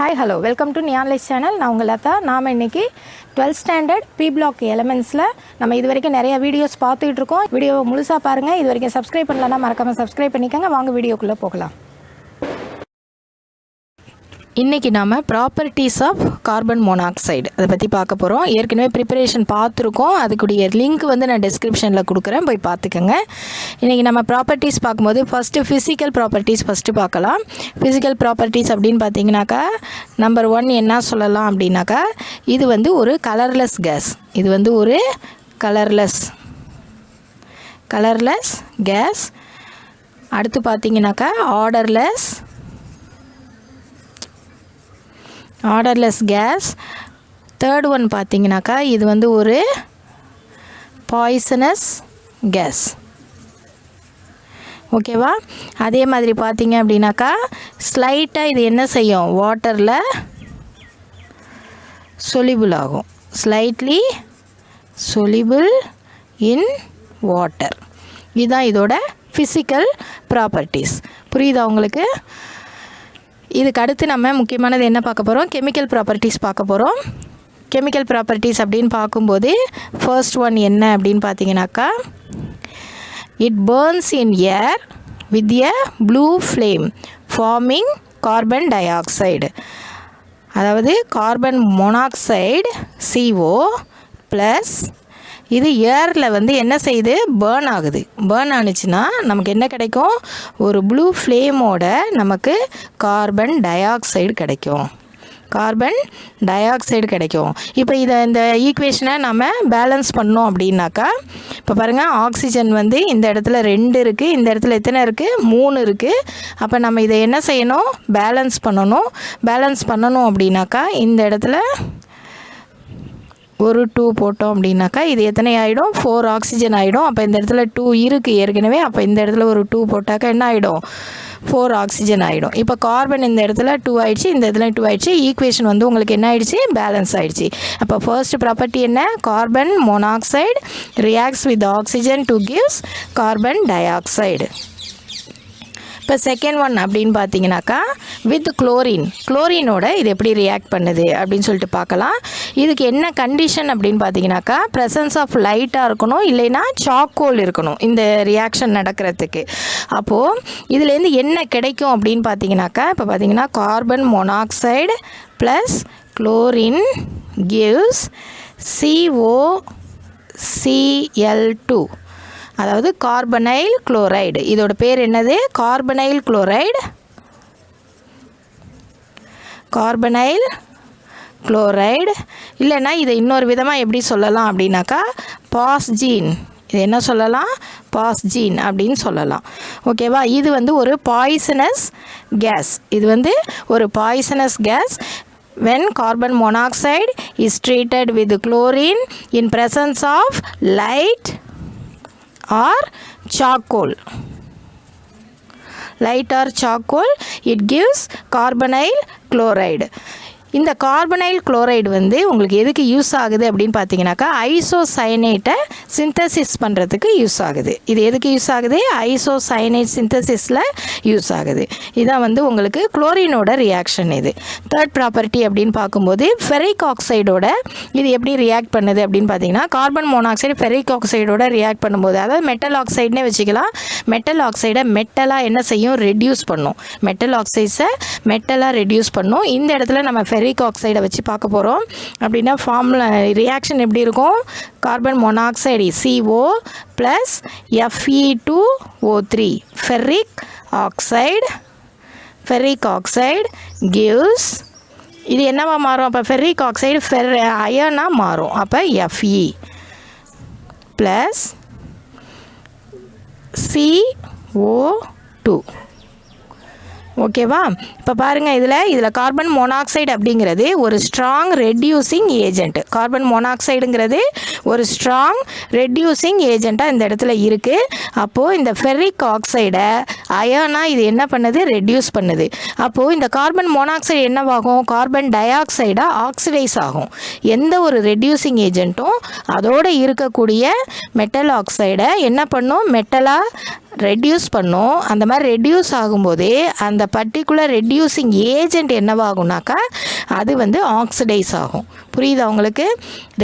Hi, hello. Welcome to Neon Lights channel. நான் உங்கள் லதா. நாம் இன்னைக்கு 12th standard P block elements-ல நம்ம இதுவரைக்கும் நிறைய வீடியோஸ் பார்த்துட்டு இருக்கோம். வீடியோவை முழுசா பாருங்க. இதுவரைக்கும் சப்ஸ்கிரைப் பண்ணலனா மறக்காம சப்ஸ்கிரைப் பண்ணிக்கங்க. வாங்க வீடியோக்குள்ள போகலாம். இன்றைக்கி நாம் ப்ராப்பர்ட்டிஸ் ஆஃப் கார்பன் மோனாக்சைடு அதை பற்றி பார்க்க போகிறோம். ஏற்கனவே ப்ரிப்பரேஷன் பார்த்துருக்கோம். அதுக்குடைய லிங்க் வந்து நான் டிஸ்கிரிப்ஷனில் கொடுக்குறேன், போய் பார்த்துக்கோங்க. இன்றைக்கி நம்ம ப்ராப்பர்ட்டிஸ் பார்க்கும்போது ஃபஸ்ட்டு ஃபிசிக்கல் ப்ராப்பர்ட்டிஸ் ஃபஸ்ட்டு பார்க்கலாம். ஃபிசிக்கல் ப்ராப்பர்ட்டிஸ் அப்படின்னு பார்த்தீங்கன்னாக்கா நம்பர் 1 என்ன சொல்லலாம் அப்படின்னாக்கா, இது வந்து ஒரு கலர்லெஸ் கேஸ். இது வந்து ஒரு கலர்லெஸ் கேஸ். அடுத்து பார்த்தீங்கன்னாக்கா ஆர்டர்லெஸ் கேஸ். தேர்ட் ஒன் பார்த்தீங்கன்னாக்கா இது வந்து ஒரு பாய்சனஸ் கேஸ். ஓகேவா? அதே மாதிரி பார்த்தீங்க அப்படின்னாக்கா ஸ்லைட்டாக இது என்ன செய்யும், வாட்டரில் சொலிபிள் ஆகும். Slightly soluble in water. இதுதான் இதோட ஃபிசிக்கல் ப்ராப்பர்ட்டிஸ். புரியுதா உங்களுக்கு? இதுக்கு அடுத்து நம்ம முக்கியமானது என்ன பார்க்க போகிறோம், கெமிக்கல் ப்ராப்பர்ட்டிஸ் பார்க்க போகிறோம். கெமிக்கல் ப்ராப்பர்ட்டிஸ் அப்படின்னு பார்க்கும்போது ஃபர்ஸ்ட் ஒன் என்ன அப்படின்னு பார்த்தீங்கன்னாக்கா, it burns in air with a blue flame forming carbon dioxide. அதாவது கார்பன் மோனாக்சைடு CO ப்ளஸ் இது ஏரில் வந்து என்ன செய்யுது, பேர்ன் ஆகுது. பேர்ன் ஆனிச்சுன்னா நமக்கு என்ன கிடைக்கும், ஒரு ப்ளூ ஃப்ளேமோட நமக்கு கார்பன் டை ஆக்சைடு கிடைக்கும். இப்போ இந்த ஈக்குவேஷனை நம்ம பேலன்ஸ் பண்ணோம் அப்படின்னாக்கா, இப்போ பாருங்கள், ஆக்சிஜன் வந்து இந்த இடத்துல 2 இருக்குது, இந்த இடத்துல எத்தனை இருக்குது, 3 இருக்குது. அப்போ நம்ம இதை என்ன செய்யணும், பேலன்ஸ் பண்ணணும் அப்படின்னாக்கா இந்த இடத்துல ஒரு 2 போட்டோம் அப்படின்னாக்கா இது எத்தனை ஆகிடும், 4 ஆக்சிஜன் ஆகிடும். அப்போ இந்த இடத்துல 2 இருக்குது ஏற்கனவே. அப்போ இந்த இடத்துல ஒரு 2 போட்டாக்கா என்ன ஆகிடும், 4 ஆக்சிஜன் ஆகிடும். இப்போ கார்பன் இந்த இடத்துல 2 ஆகிடுச்சு, இந்த இடத்துல 2 ஆகிடுச்சு. ஈக்குவேஷன் வந்து உங்களுக்கு என்ன ஆகிடுச்சு, பேலன்ஸ் ஆகிடுச்சு. அப்போ ஃபர்ஸ்ட் ப்ராப்பர்ட்டி என்ன, carbon monoxide reacts with oxygen to gives carbon di oxide. இப்போ செகண்ட் ஒன் அப்படின்னு பார்த்தீங்கன்னாக்கா வித் குளோரினோட இது எப்படி ரியாக்ட் பண்ணுது அப்படின்னு சொல்லிட்டு பார்க்கலாம். இதுக்கு என்ன கண்டிஷன் அப்படின்னு பார்த்தீங்கன்னாக்கா, ப்ரெசன்ஸ் ஆஃப் லைட்டாக இருக்கணும், இல்லைன்னா சார்கோல் இருக்கணும் இந்த ரியாக்ஷன் நடக்கிறதுக்கு. அப்போது இதுலேருந்து என்ன கிடைக்கும் அப்படின்னு பார்த்தீங்கன்னாக்கா, இப்போ பார்த்தீங்கன்னா carbon monoxide plus chlorine gives COCl2. அதாவது கார்பனைல் குளோரைடு. இதோட பேர் என்னது, கார்பனைல் குளோரைடு. இல்லைன்னா இதை இன்னொரு விதமாக எப்படி சொல்லலாம் அப்படின்னாக்கா பாஸ்ஜீன். இது என்ன சொல்லலாம், பாஸ்ஜீன் அப்படின்னு சொல்லலாம். ஓகேவா? இது வந்து ஒரு poisonous case. When carbon monoxide is treated with chlorine in presence of light or charcoal, it gives carbonyl chloride. இந்த கார்பனைல் குளோரைடு வந்து உங்களுக்கு எதுக்கு யூஸ் ஆகுது அப்படின்னு பார்த்தீங்கன்னாக்கா, ஐசோசயனேட்டை சிந்தசிஸ் பண்ணுறதுக்கு யூஸ் ஆகுது. இது எதுக்கு யூஸ் ஆகுது, ஐசோசயனேட் சிந்தசிஸில் யூஸ் ஆகுது. இதான் வந்து உங்களுக்கு குளோரினோட ரியாக்ஷன். இது தேர்ட் ப்ராப்பர்ட்டி அப்படின்னு பார்க்கும்போது ஃபெரிக் ஆக்சைடோட இது எப்படி ரியாக்ட் பண்ணுது அப்படின்னு பார்த்தீங்கன்னா, கார்பன் மோனாக்சைடு ஃபெரிக் ஆக்சைடோட ரியாக்ட் பண்ணும்போது, அதாவது மெட்டல் ஆக்சைடுனே வச்சுக்கலாம். மெட்டல் ஆக்சைடை மெட்டலாக என்ன செய்யும், ரெடியூஸ் பண்ணும். மெட்டலாக ரெடியூஸ் பண்ணும். இந்த இடத்துல நம்ம ஃபெரிக் ஆக்சைடை வச்சு பார்க்க போகிறோம். அப்படின்னா ஃபார்முலா ரியாக்ஷன் எப்படி இருக்கும், carbon monoxide CO plus Fe2O3 ferric oxide gives, இது என்னவா மாறும், அப்போ ஃபெரிக் ஆக்சைடு அயனாக மாறும். அப்போ Fe ப்ளஸ் CO2. ஓகேவா? இப்போ பாருங்கள், இதில் கார்பன் மோனாக்சைடு அப்படிங்கிறது ஒரு ஸ்ட்ராங் ரெடியூசிங் ஏஜென்ட். கார்பன் மோனாக்சைடுங்கிறது ஒரு ஸ்ட்ராங் ரெடியூசிங் ஏஜெண்ட்டாக இந்த இடத்துல இருக்குது. அப்போது இந்த ஃபெரிக் ஆக்சைடை அயனாக இது என்ன பண்ணுது, ரெடியூஸ் பண்ணுது. அப்போது இந்த கார்பன் மோனாக்சைடு என்னவாகும், கார்பன் டை ஆக்சைடாக ஆக்சிடைஸ் ஆகும். எந்த ஒரு ரெடியூசிங் ஏஜென்ட்டும் அதோடு இருக்கக்கூடிய மெட்டல் ஆக்சைடை என்ன பண்ணும், மெட்டலாக ரெடியூஸ் பண்ணும். அந்த மாதிரி ரெடியூஸ் ஆகும்போதே அந்த பர்டிகுலர் ரெடியூசிங் ஏஜெண்ட் என்னவாகும்னாக்கா அது வந்து ஆக்சிடைஸ் ஆகும். புரியுதா உங்களுக்கு?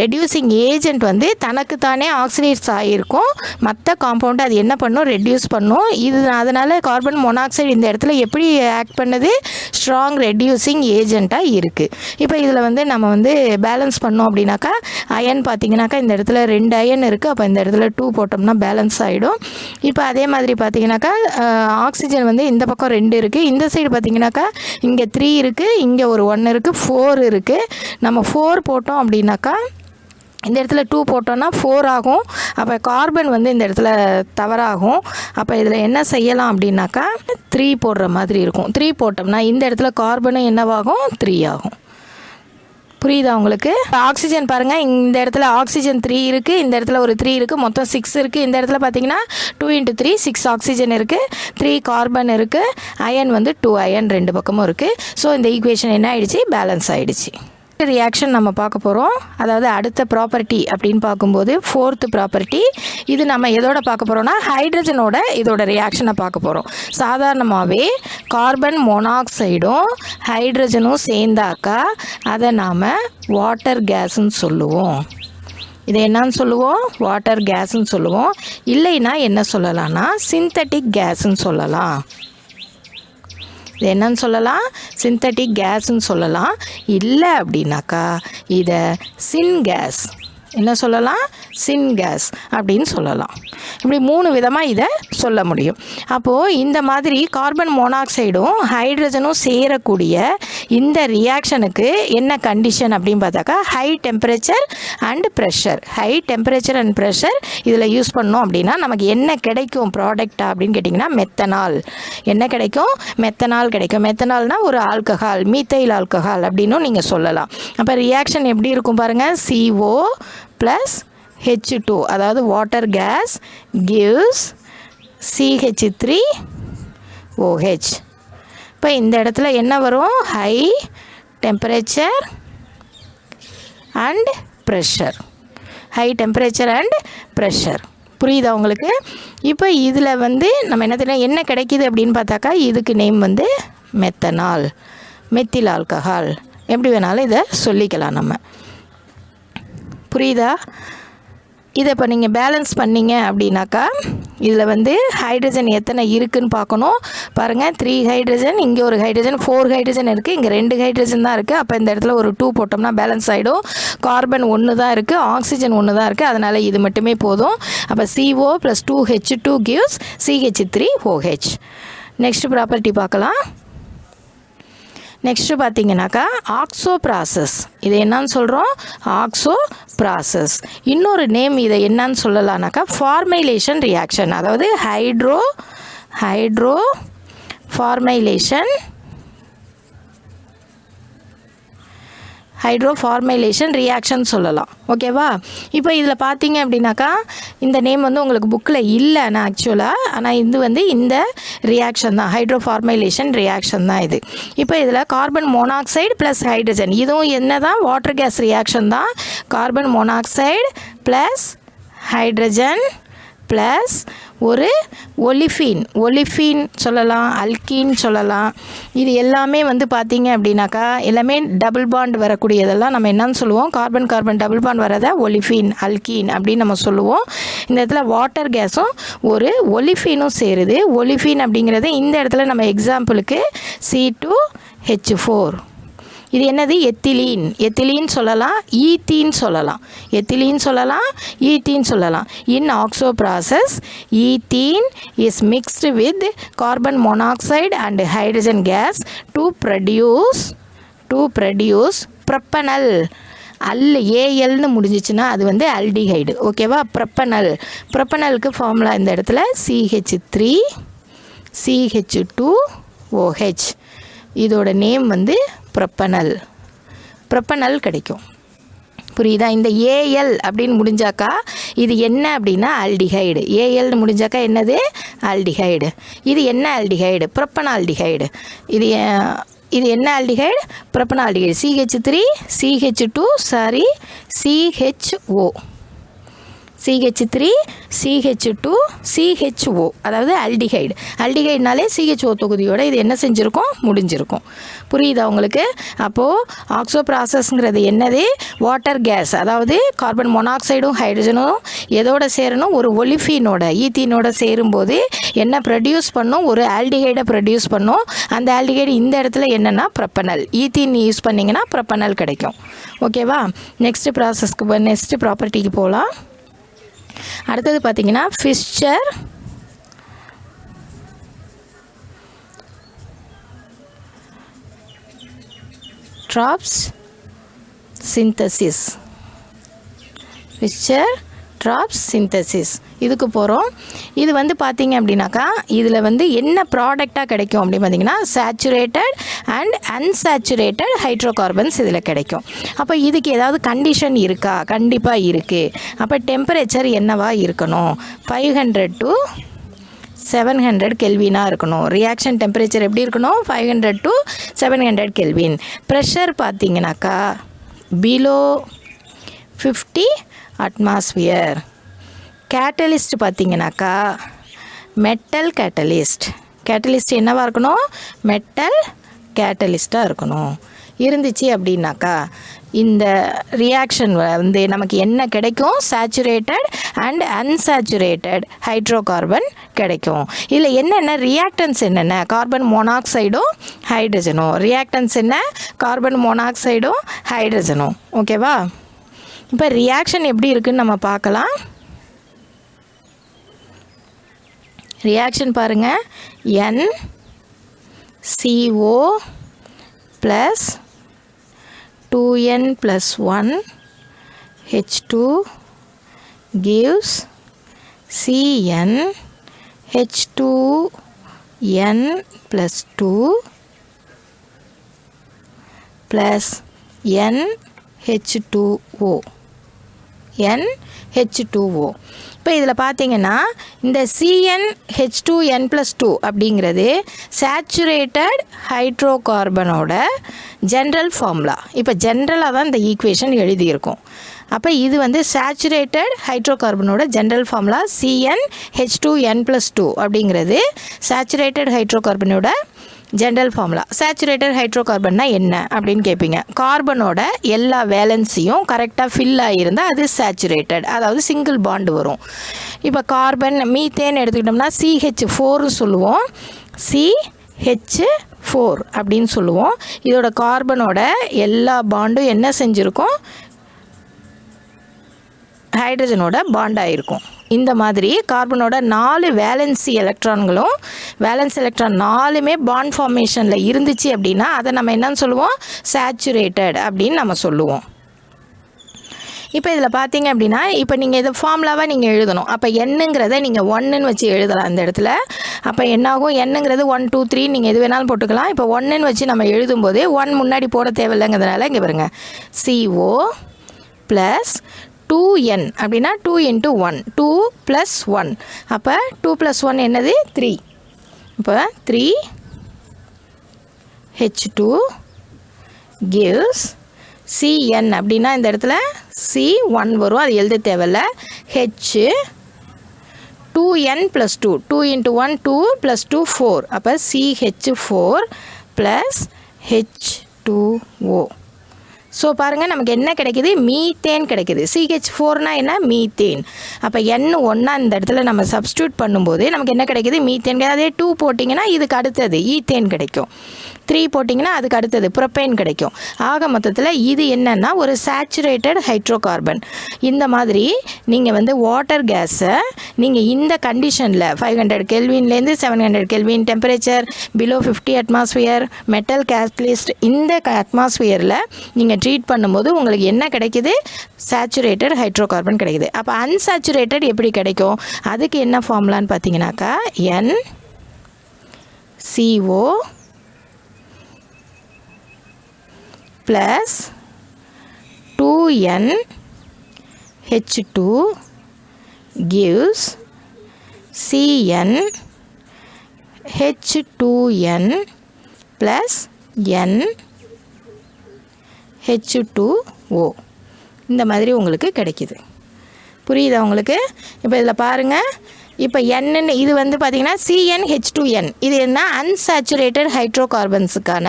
ரெடியூசிங் ஏஜெண்ட் வந்து தனக்கு தானே ஆக்சிடைஸ் ஆகியிருக்கும், மற்ற காம்பவுண்டை அது என்ன பண்ணும், ரெடியூஸ் பண்ணும். இது அதனால் கார்பன் மோனாக்சைடு இந்த இடத்துல எப்படி ஆக்ட் பண்ணுது, ஸ்ட்ராங் ரெடியூசிங் ஏஜெண்ட்டாக இருக்குது. இப்போ இதில் வந்து நம்ம வந்து பேலன்ஸ் பண்ணோம் அப்படின்னாக்கா அயன் பார்த்திங்கனாக்கா இந்த இடத்துல 2 அயன் இருக்குது, அப்போ இந்த இடத்துல 2 போட்டோம்னா பேலன்ஸ் ஆகிடும். இப்போ அதே மாதிரி பார்த்திங்கனாக்கா ஆக்சிஜன் வந்து இந்த பக்கம் 2 இருக்குது, இந்த சைடு பார்த்திங்கனாக்கா இங்கே 3 இருக்குது, இங்கே ஒரு 1 இருக்குது, 4 இருக்குது. நம்ம 4 போட்டோம் அப்படின்னாக்கா இந்த இடத்துல 2 போட்டோன்னா 4 ஆகும். அப்போ கார்பன் வந்து இந்த இடத்துல தவறாகும். அப்போ இதில் என்ன செய்யலாம் அப்படின்னாக்கா 3 போடுற மாதிரி இருக்கும். 3 போட்டோம்னா இந்த இடத்துல கார்பனும் என்னவாகும், 3 ஆகும். புரியுதா உங்களுக்கு? ஆக்சிஜன் பாருங்கள், இந்த இடத்துல ஆக்சிஜன் 3 இருக்குது, இந்த இடத்துல ஒரு 3 இருக்குது, மொத்தம் 6 இருக்குது. இந்த இடத்துல பார்த்தீங்கன்னா 2 × 3 6 ஆக்சிஜன் இருக்குது, 3 கார்பன் இருக்குது, அயன் வந்து 2 அயன் 2 பக்கமும் இருக்குது. ஸோ இந்த ஈக்குவேஷன் என்ன ஆயிடுச்சு, பேலன்ஸ் ஆகிடுச்சு. ரியாக்ஷன் நம்ம பார்க்க போகிறோம். அதாவது அடுத்த ப்ராப்பர்ட்டி அப்படின்னு பார்க்கும்போது 4th ப்ராப்பர்ட்டி. இது நம்ம எதோட பார்க்க போகிறோம்னா ஹைட்ரஜனோட இதோட ரியாக்ஷனை பார்க்க போகிறோம். சாதாரணமாகவே கார்பன் மோனாக்சைடும் ஹைட்ரஜனும் சேர்ந்தாக்கா அதை நாம் வாட்டர் கேஸுன்னு சொல்லுவோம். இதை என்னன்னு சொல்லுவோம், வாட்டர் கேஸுன்னு சொல்லுவோம். இல்லைன்னா என்ன சொல்லலாம்னா சிந்தட்டிக் கேஸுன்னு சொல்லலாம். இது என்னன்னு சொல்லலாம், சிந்தட்டிக் கேஸ்ன்னு சொல்லலாம். இல்லை அப்படின்னாக்கா இதை சின்கேஸ், என்ன சொல்லலாம், சின்கேஸ் அப்படின்னு சொல்லலாம். இப்படி 3 விதமாக இதை சொல்ல முடியும். அப்போது இந்த மாதிரி கார்பன் மோனாக்சைடும் ஹைட்ரஜனும் சேரக்கூடிய இந்த ரியாக்ஷனுக்கு என்ன கண்டிஷன் அப்படின்னு பார்த்தாக்கா high temperature and pressure. High temperature and pressure இதில் யூஸ் பண்ணோம் அப்படின்னா நமக்கு என்ன கிடைக்கும் ப்ராடக்டா அப்படின்னு கேட்டிங்கன்னா மெத்தனால். என்ன கிடைக்கும், மெத்தனால் கிடைக்கும். மெத்தனால்னால் ஒரு ஆல்கஹால், மீத்தைல் ஆல்கஹால் அப்படின்னும் நீங்கள் சொல்லலாம். அப்போ ரியாக்ஷன் எப்படி இருக்கும் பாருங்கள், CO + H2 அதாவது வாட்டர் கேஸ் gives CH3OH. இப்போ இந்த இடத்துல என்ன வரும், high temperature and pressure. High temperature and pressure. புரியுதா உங்களுக்கு? இப்போ இதில் வந்து நம்ம என்ன தெரியும், என்ன கிடைக்கிது அப்படின்னு பார்த்தாக்கா இதுக்கு நேம் வந்து மெத்தனால், மெத்தில் ஆல்கஹால், எப்படி வேணாலும் இதை சொல்லிக்கலாம் நம்ம. புரியுதா? இதை இப்போ நீங்கள் பேலன்ஸ் பண்ணிங்க அப்படின்னாக்கா இதில் வந்து ஹைட்ரஜன் எத்தனை இருக்குதுன்னு பார்க்கணும். பாருங்கள், 3 ஹைட்ரஜன், இங்கே ஒரு ஹைட்ரஜன், 4 ஹைட்ரஜன் இருக்குது, இங்கே 2 ஹைட்ரஜன் தான் இருக்குது. அப்போ இந்த இடத்துல ஒரு 2 போட்டோம்னா பேலன்ஸ் ஆகிடும். கார்பன் 1 தான் இருக்குது, ஆக்சிஜன் 1 தான் இருக்குது, அதனால் இது மட்டுமே போதும். அப்போ CO + 2H2 gives CH3OH. Next property பார்க்கலாம். நெக்ஸ்ட்டு பார்த்தீங்கன்னாக்கா ஆக்ஸோ ப்ராசஸ். இதை என்னன்னு சொல்கிறோம், ஆக்ஸோ ப்ராசஸ். இன்னொரு நேம் இதை என்னன்னு சொல்லலாம்னாக்கா ஃபார்மைலேஷன் ரியாக்ஷன். அதாவது ஹைட்ரோ ஃபார்மைலேஷன் ரியாக்ஷன் சொல்லலாம். ஓகேவா? இப்போ இதில் பார்த்தீங்க அப்படின்னாக்கா இந்த நேம் வந்து உங்களுக்கு புக்கில் இல்லைன்னா ஆக்சுவலாக, ஆனால் இது வந்து இந்த ரியாக்ஷன் தான், ஹைட்ரோ ஃபார்மைலேஷன் ரியாக்ஷன் தான் இது. இப்போ இதில் கார்பன் மோனாக்சைடு ப்ளஸ் ஹைட்ரஜன், இதுவும் என்ன தான், வாட்டர் கேஸ் ரியாக்ஷன் தான். Carbon monoxide plus hydrogen plus ஒரு ஒலிஃபீன் சொல்லலாம், அல்கீன் சொல்லலாம். இது எல்லாமே வந்து பார்த்தீங்க அப்படின்னாக்கா எல்லாமே டபுள் பாண்ட் வரக்கூடியதெல்லாம் நம்ம என்னன்னு சொல்லுவோம், கார்பன் டபுள் பாண்ட் வரதை ஒலிஃபீன், அல்கீன் அப்படின்னு நம்ம சொல்லுவோம். இந்த இடத்துல வாட்டர் கேஸும் ஒரு ஒலிஃபீனும் சேருது. ஒலிஃபீன் அப்படிங்கிறது இந்த இடத்துல நம்ம எக்ஸாம்பிளுக்கு C2H4. இது என்னது, எத்திலீன் சொல்லலாம், ஈத்தீன் சொல்லலாம். In oxo process ethene is mixed with carbon monoxide and hydrogen gas to produce propanal. ஏஎல்னு முடிஞ்சிச்சுன்னா அது வந்து அல்டிஹைடு. ஓகேவா? ப்ரொப்பனலுக்கு ஃபார்முலா இந்த இடத்துல CH3CH2OH. இதோட நேம் வந்து ப்ரொப்பனல் கிடைக்கும். புரியுதா? இந்த ஏஎல் அப்படின்னு முடிஞ்சாக்கா இது என்ன அப்படின்னா அல்டிஹைடு. ஏஎல்னு முடிஞ்சாக்கா என்னது, அல்டிஹைடு. இது என்ன அல்டிஹைடு, ப்ரொப்பனால்டிஹைடு. இது என்ன aldehyde, propanaldehyde. CH3 CH2 CHO. CH3 CH2 CHO, அதாவது ஆல்டிஹைடு. ஆல்டிஹைடுனாலே CHO தொகுதியோட இது என்ன செஞ்சுருக்கோம், முடிஞ்சிருக்கும். புரியுதா உங்களுக்கு? அப்போது ஆக்சோ ப்ராசஸ்ங்கிறது என்னது, வாட்டர் கேஸ், அதாவது கார்பன் மோனாக்சைடும் ஹைட்ரஜனும் எதோட சேரணும், ஒரு ஒலிஃபீனோட ஈத்தீனோட சேரும்போது என்ன ப்ரொடியூஸ் பண்ணும், ஒரு ஆல்டிஹைடை ப்ரொடியூஸ் பண்ணும். அந்த ஆல்டிஹைடு இந்த இடத்துல என்னென்னா ப்ரொப்பனல். ஈத்தீன் யூஸ் பண்ணிங்கன்னா ப்ரொப்பனல் கிடைக்கும். ஓகேவா? நெக்ஸ்ட் ப்ராசஸ்க்கு நெக்ஸ்ட் ப்ராப்பர்ட்டிக்கு போகலாம். அடுத்தது பார்த்தீங்கன்னா ஃபிஸ்சர் ட்ராப்ஸ் சிந்தசிஸ். ஃபிஸ்சர் ட்ராப்ஸ் சிந்தசிஸ் இதுக்கு போகிறோம். இது வந்து பார்த்திங்க அப்படின்னாக்கா இதில் வந்து என்ன ப்ராடக்டாக கிடைக்கும் அப்படின்னு பார்த்தீங்கன்னா சேச்சுரேட்டட் அண்ட் அன்சேச்சுரேட்டட் ஹைட்ரோகார்பன்ஸ் இதில் கிடைக்கும். அப்போ இதுக்கு ஏதாவது கண்டிஷன் இருக்கா? கண்டிப்பாக இருக்குது. அப்போ டெம்பரேச்சர் என்னவா இருக்கணும், 500 to 700 கெல்வினாக இருக்கணும். ரியாக்ஷன் டெம்பரேச்சர் எப்படி இருக்கணும், 500 to 700 கெல்வின். ப்ரெஷர் பார்த்தீங்கன்னாக்கா பிலோ 50 அட்மாஸ்பியர். கேட்டலிஸ்ட் பார்த்தீங்கன்னாக்கா மெட்டல் கேட்டலிஸ்ட். கேட்டலிஸ்ட் என்னவாக இருக்கணும், மெட்டல் கேட்டலிஸ்ட்டாக இருக்கணும். இருந்துச்சு அப்படின்னாக்கா இந்த ரியாக்ஷன் வந்து நமக்கு என்ன கிடைக்கும், சேச்சுரேட்டட் அண்ட் அன்சேச்சுரேட்டட் ஹைட்ரோகார்பன் கிடைக்கும். இதில் என்னென்ன ரியாக்டன்ஸ், என்னென்ன கார்பன் மோனாக்சைடும் ஹைட்ரஜனும். ரியாக்டன்ஸ் என்ன, கார்பன் மோனாக்சைடும் ஹைட்ரஜனும். ஓகேவா? இப்போ ரியாக்ஷன் எப்படி இருக்குன்னு நம்ம பார்க்கலாம். ரியாக்ஷன் பாருங்கள், NCO + 2N + 1 H2 gives CN H2N + 2 + NH2O. NH2O. இப்போ இதில் பார்த்தீங்கன்னா இந்த CnH2n + 2 அப்படிங்கிறது சேச்சுரேட்டட் ஹைட்ரோகார்பனோட ஜென்ரல் ஃபார்முலா. இப்போ ஜென்ரலாக தான் இந்த ஈக்குவேஷன் எழுதியிருக்கும். அப்போ இது வந்து சேச்சுரேட்டட் ஹைட்ரோகார்பனோட ஜென்ரல் ஃபார்முலா CnH2n + 2 அப்படிங்கிறது சேச்சுரேட்டட் ஹைட்ரோகார்பனோட ஜென்ரல் ஃபார்முலா. சேச்சுரேட்டட் ஹைட்ரோகார்பன்னா என்ன அப்படின்னு கேட்பீங்க. கார்பனோட எல்லா வேலன்ஸையும் கரெக்டாக ஃபில் ஆகியிருந்தால் அது சேச்சுரேட்டட், அதாவது சிங்கிள் பாண்டு வரும். இப்போ கார்பன் மீத்தேன் எடுத்துக்கிட்டோம்னா CH4 சொல்லுவோம், CH4 அப்படின்னு சொல்லுவோம். இதோட கார்பனோட எல்லா பாண்டும் என்ன செஞ்சுருக்கும், ஹைட்ரஜனோட பாண்டாக இருக்கும். இந்த மாதிரி கார்பனோட 4 வேலன்சி எலக்ட்ரான்களும், வேலன்ஸ் எலக்ட்ரான் 4மே பாண்ட் ஃபார்மேஷனில் இருந்துச்சு அப்படின்னா அதை நம்ம என்னன்னு சொல்லுவோம், சேச்சுரேட்டட் அப்படின்னு நம்ம சொல்லுவோம். இப்போ இதில் பார்த்தீங்க அப்படின்னா இப்போ நீங்கள் இதை ஃபார்முலாவாக நீங்கள் எழுதணும். அப்போ என்னங்கிறத நீங்கள் 1ன்னு வச்சு எழுதலாம் இந்த இடத்துல. அப்போ என்னாகும், என்னங்கிறது 1 2 3 நீங்கள் எது வேணாலும் போட்டுக்கலாம். இப்போ 1ன்னு வச்சு நம்ம எழுதும்போது 1 முன்னாடி போட தேவையில்லைங்கிறதுனால இங்கே பாருங்க, CO + 2n அப்படின்னா 2 × 1 2 + 1. அப்போ 2 + 1 என்னது, 3. இப்போ 3H2 gives CN அப்படின்னா இந்த இடத்துல C1 வரும், அது எழுத தேவையில்ல. H2n + 2 2 × 1 2 + 2 4. அப்போ CH4 + H2O. ஸோ பாருங்கள் நமக்கு என்ன கிடைக்கிது, மீத்தேன் கிடைக்கிது. CH4னா என்ன, மீத்தேன். அப்போ N1 இந்த இடத்துல நம்ம சப்ஸ்டியூட் பண்ணும்போது நமக்கு என்ன கிடைக்கிது, மீத்தேன். அதே 2 போட்டிங்கன்னா இதுக்கு அடுத்தது ஈத்தேன் கிடைக்கும். 3 போட்டிங்கன்னா அதுக்கு அடுத்தது ப்ரொப்பேன் கிடைக்கும். ஆக மொத்தத்தில் இது என்னென்னா ஒரு சேச்சுரேட்டட் ஹைட்ரோகார்பன். இந்த மாதிரி நீங்கள் வந்து வாட்டர் கேஸை நீங்கள் இந்த கண்டிஷனில் 500 கெல்வின்லேருந்து 700 kelvin temperature, below 50 atmosphere, metal catalyst, இந்த அட்மாஸ்பியரில் நீங்கள் ட்ரீட் பண்ணும்போது உங்களுக்கு என்ன கிடைக்கிது, சேச்சுரேட்டட் ஹைட்ரோகார்பன் கிடைக்குது. அப்போ அன்சேச்சுரேட்டட் எப்படி கிடைக்கும், அதுக்கு என்ன ஃபார்முலான்னு பார்த்தீங்கன்னாக்கா NCO + 2NH2 gives CnH2n + NH2O. இந்த மாதிரி உங்களுக்கு கிடைக்கிது. புரியுதா உங்களுக்கு? இப்போ இதில் பாருங்கள், இப்போ N இது வந்து பார்த்திங்கன்னா CnH2n, இது என்ன அன்சாச்சுரேட்டட் ஹைட்ரோகார்பன்ஸுக்கான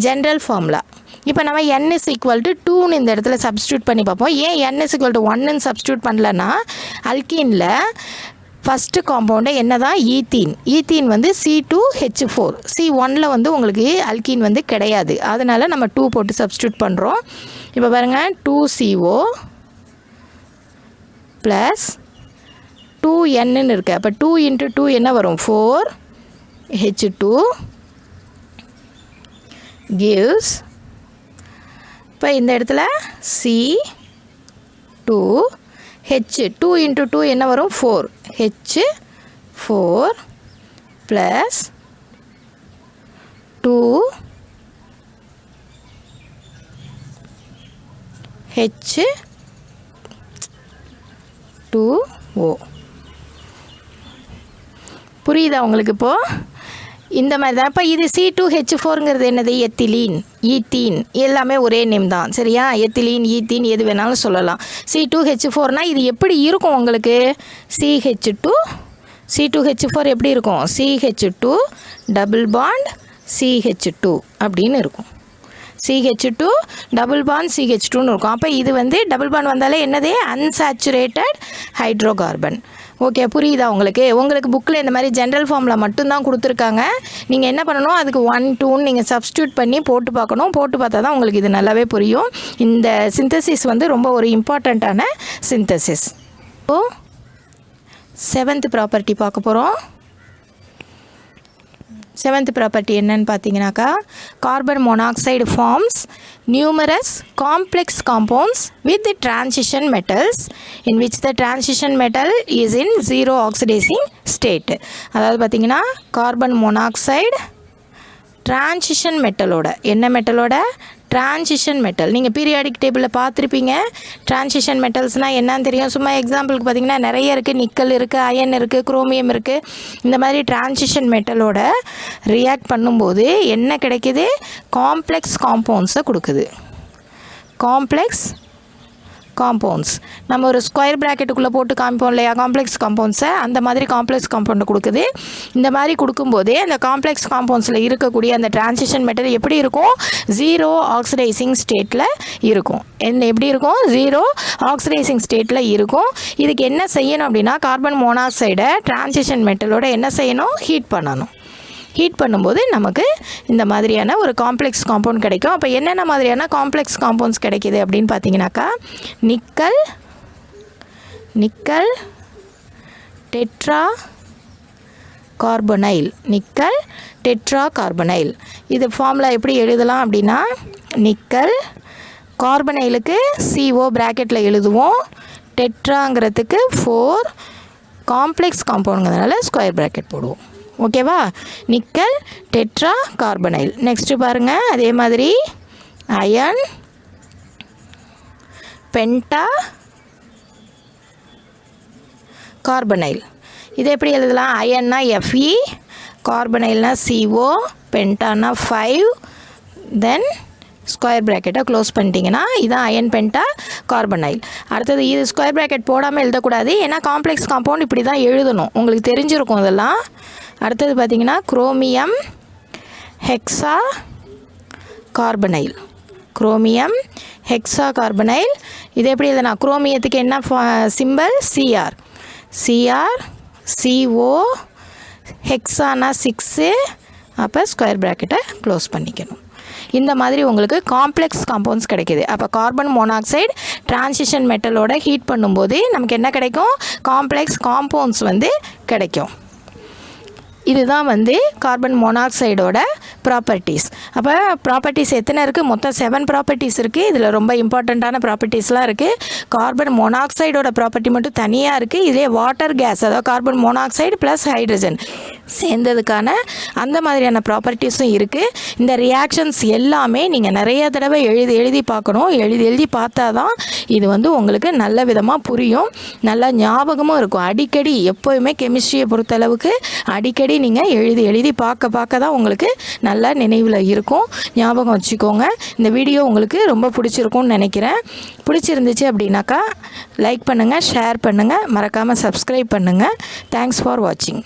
ஜென்ரல் ஃபார்முலா. இப்போ நம்ம N is equal to 2ன்னு இந்த இடத்துல சப்ஸ்டியூட் பண்ணி பார்ப்போம். ஏன் N is equal to 1ன்னு சப்ஸ்டியூட் பண்ணலன்னா, அல்கீனில் ஃபஸ்ட்டு காம்பவுண்டு என்ன தான் ஈத்தீன். ஈத்தீன் வந்து C2H4, C1ல் வந்து உங்களுக்கு அல்கீன் வந்து கிடையாது. அதனால் நம்ம 2 போட்டு சப்ஸ்டியூட் பண்ணுறோம். இப்போ பாருங்கள், 2CO ப்ளஸ் 2Nன்னு இருக்குது. அப்போ 2 × 2 என்ன வரும்? 4H2 gives, இப்போ இந்த இடத்துல C2H, 2 × 2 என்ன வரும்? 4H4 plus 2H2O. புரியுதா உங்களுக்கு? இப்போது இந்த மாதிரி தான். இப்போ இது C2H4ங்கிறது என்னது? எத்திலீன், ஈத்தீன், எல்லாமே ஒரே நேம் தான், சரியா? எத்திலீன், ஈத்தீன் எது வேணாலும் சொல்லலாம். C2H4னால் இது எப்படி இருக்கும் உங்களுக்கு? C2H4 எப்படி இருக்கும்? CH2 டபுள் பாண்ட் CH2 அப்படின்னு இருக்கும். CH2 டபுள் பாண்ட் CH2ன்னு இருக்கும். அப்போ இது வந்து டபுள் பாண்ட் வந்தாலே என்னது? Unsaturated hydrocarbon. ஓகே, புரியுதா உங்களுக்கு? உங்களுக்கு புக்கில் இந்த மாதிரி ஜென்ரல் ஃபார்மில் மட்டும்தான் கொடுத்துருக்காங்க. நீங்கள் என்ன பண்ணணும், அதுக்கு 1, 2ன்னு நீங்கள் சப்ஸ்டியூட் பண்ணி போட்டு பார்க்கணும். போட்டு பார்த்தா தான் உங்களுக்கு இது நல்லாவே புரியும். இந்த சிந்தசிஸ் வந்து ரொம்ப ஒரு இம்பார்ட்டண்ட்டான சிந்தசிஸ். இப்போது 7th ப்ராப்பர்ட்டி பார்க்க போகிறோம். 7th ப்ராப்பர்ட்டி என்னன்னு பார்த்தீங்கன்னாக்கா, carbon monoxide forms numerous complex compounds with transition metals in which the transition metal is in zero oxidizing state. அதாவது பார்த்தீங்கன்னா, கார்பன் மோனாக்சைடு டிரான்சிஷன் மெட்டலோட, என்ன மெட்டலோட? Transition metal. நீங்கள் பீரியாடிக் டேபிளில் பார்த்துருப்பீங்க. டிரான்சிஷன் மெட்டல்ஸ்னால் என்னன்னு தெரியும். சும்மா எக்ஸாம்பிளுக்கு பார்த்தீங்கன்னா நிறைய இருக்குது. நிக்கல் இருக்குது, அயன் இருக்குது, குரோமியம் இருக்குது. இந்த மாதிரி டிரான்சிஷன் மெட்டலோட ரியாக்ட் பண்ணும்போது என்ன கிடைக்கிது? காம்ப்ளெக்ஸ் காம்பவுண்ட்ஸை கொடுக்குது. காம்ப்ளெக்ஸ் காம்பவுண்ட்ஸ் நம்ம ஒரு ஸ்கொயர் ப்ராக்கெட்டுக்குள்ளே போட்டு காமிப்போம் இல்லையா காம்ப்ளெக்ஸ் காம்பவுண்ட்ஸை, அந்த மாதிரி காம்ப்ளெக்ஸ் காம்பவுண்டை கொடுக்குது. இந்த மாதிரி கொடுக்கும்போதே அந்த காம்ப்ளெக்ஸ் காம்பவுண்ட்ஸில் இருக்கக்கூடிய அந்த டிரான்சிஷன் மெட்டல் எப்படி இருக்கும்? ஜீரோ ஆக்சிடைசிங் ஸ்டேட்டில் இருக்கும். எப்படி இருக்கும்? ஜீரோ ஆக்சிடைசிங் ஸ்டேட்டில் இருக்கும். இதுக்கு என்ன செய்யணும் அப்படின்னா, கார்பன் மோனாக்சைடை டிரான்சிஷன் மெட்டலோட என்ன செய்யணும்? ஹீட் பண்ணணும். ஹீட் பண்ணும்போது நமக்கு இந்த மாதிரியான ஒரு காம்ப்ளெக்ஸ் காம்பவுண்ட் கிடைக்கும். அப்போ என்னென்ன மாதிரியான காம்ப்ளெக்ஸ் காம்பவுண்ட்ஸ் கிடைக்கிது அப்படின்னு பார்த்தீங்கன்னாக்கா, nickel tetra carbonyl, nickel tetra carbonyl. இது ஃபார்முலா எப்படி எழுதலாம் அப்படின்னா, நிக்கல் கார்பனைலுக்கு CO ப்ராக்கெட்டில் எழுதுவோம், டெட்ராங்கிறதுக்கு 4 காம்ப்ளெக்ஸ் காம்பவுண்டுங்கிறதுனால ஸ்கொயர் ப்ராக்கெட் போடுவோம். ஓகேவா? Nickel tetra carbonyl. நெக்ஸ்ட்டு பாருங்கள், அதே மாதிரி அயன் பென்டா கார்பனைல். இது எப்படி எழுதலாம்? அயன்னா Fe, கார்பனைல்னா CO, பென்டானா 5, தென் ஸ்கொயர் ப்ராக்கெட்டை க்ளோஸ் பண்ணிட்டீங்கன்னா இதான் அயன் பென்டா கார்பனைல். அடுத்தது இது ஸ்கொயர் ப்ராக்கெட் போடாமல் எழுதக்கூடாது, ஏன்னா காம்ப்ளெக்ஸ் காம்பவுண்ட் இப்படி தான் எழுதணும், உங்களுக்கு தெரிஞ்சிருக்கும் இதெல்லாம். அடுத்தது பார்த்திங்கன்னா chromium hexa carbonyl, chromium hexa carbonyl. இது எப்படி எழுதுனா? குரோமியத்துக்கு என்ன சிம்பல்? Cr, CO, ஹெக்ஸானா 6, அப்போ ஸ்கொயர் ப்ராக்கெட்டை க்ளோஸ் பண்ணிக்கணும். இந்த மாதிரி உங்களுக்கு காம்ப்ளெக்ஸ் காம்பவுண்ட்ஸ் கிடைக்கிது. அப்போ கார்பன் மோனாக்சைடு டிரான்சிஷன் மெட்டலோட ஹீட் பண்ணும்போது நமக்கு என்ன கிடைக்கும்? காம்ப்ளெக்ஸ் காம்பவுண்ட்ஸ் வந்து கிடைக்கும். இதுதான் வந்து கார்பன் மோனாக்சைடோட ப்ராப்பர்ட்டிஸ். அப்போ ப்ராப்பர்ட்டிஸ் எத்தனை இருக்குது? மொத்தம் 7 ப்ராப்பர்ட்டிஸ் இருக்குது. இதில் ரொம்ப இம்பார்ட்டண்ட்டான ப்ராப்பர்ட்டிஸ்லாம் இருக்குது. கார்பன் மோனாக்சைடோட ப்ராப்பர்ட்டி மட்டும் தனியாக இருக்குது. இதிலே வாட்டர் கேஸ், அதாவது கார்பன் மோனாக்சைடு ப்ளஸ் ஹைட்ரஜன் சேர்ந்ததுக்கான அந்த மாதிரியான ப்ராப்பர்ட்டிஸும் இருக்குது. இந்த ரியாக்ஷன்ஸ் எல்லாமே நீங்கள் நிறைய தடவை எழுதி பார்க்கணும். எழுதி பார்த்தா தான் இது வந்து உங்களுக்கு நல்ல விதமாக புரியும், நல்லா ஞாபகமும் இருக்கும். அடிக்கடி எப்போயுமே கெமிஸ்ட்ரியை பொறுத்தளவுக்கு அடிக்கடி நீங்கள் எழுதி பார்க்க தான் உங்களுக்கு நல்லா நினைவில் இருக்கும், ஞாபகம் வச்சுக்கோங்க. இந்த வீடியோ உங்களுக்கு ரொம்ப பிடிச்சிருக்கும்னு நினைக்கிறேன். பிடிச்சிருந்துச்சு அப்படின்னாக்கா லைக் பண்ணுங்கள், ஷேர் பண்ணுங்கள், மறக்காமல் சப்ஸ்கிரைப் பண்ணுங்கள். தேங்க்ஸ் ஃபார் வாட்சிங்.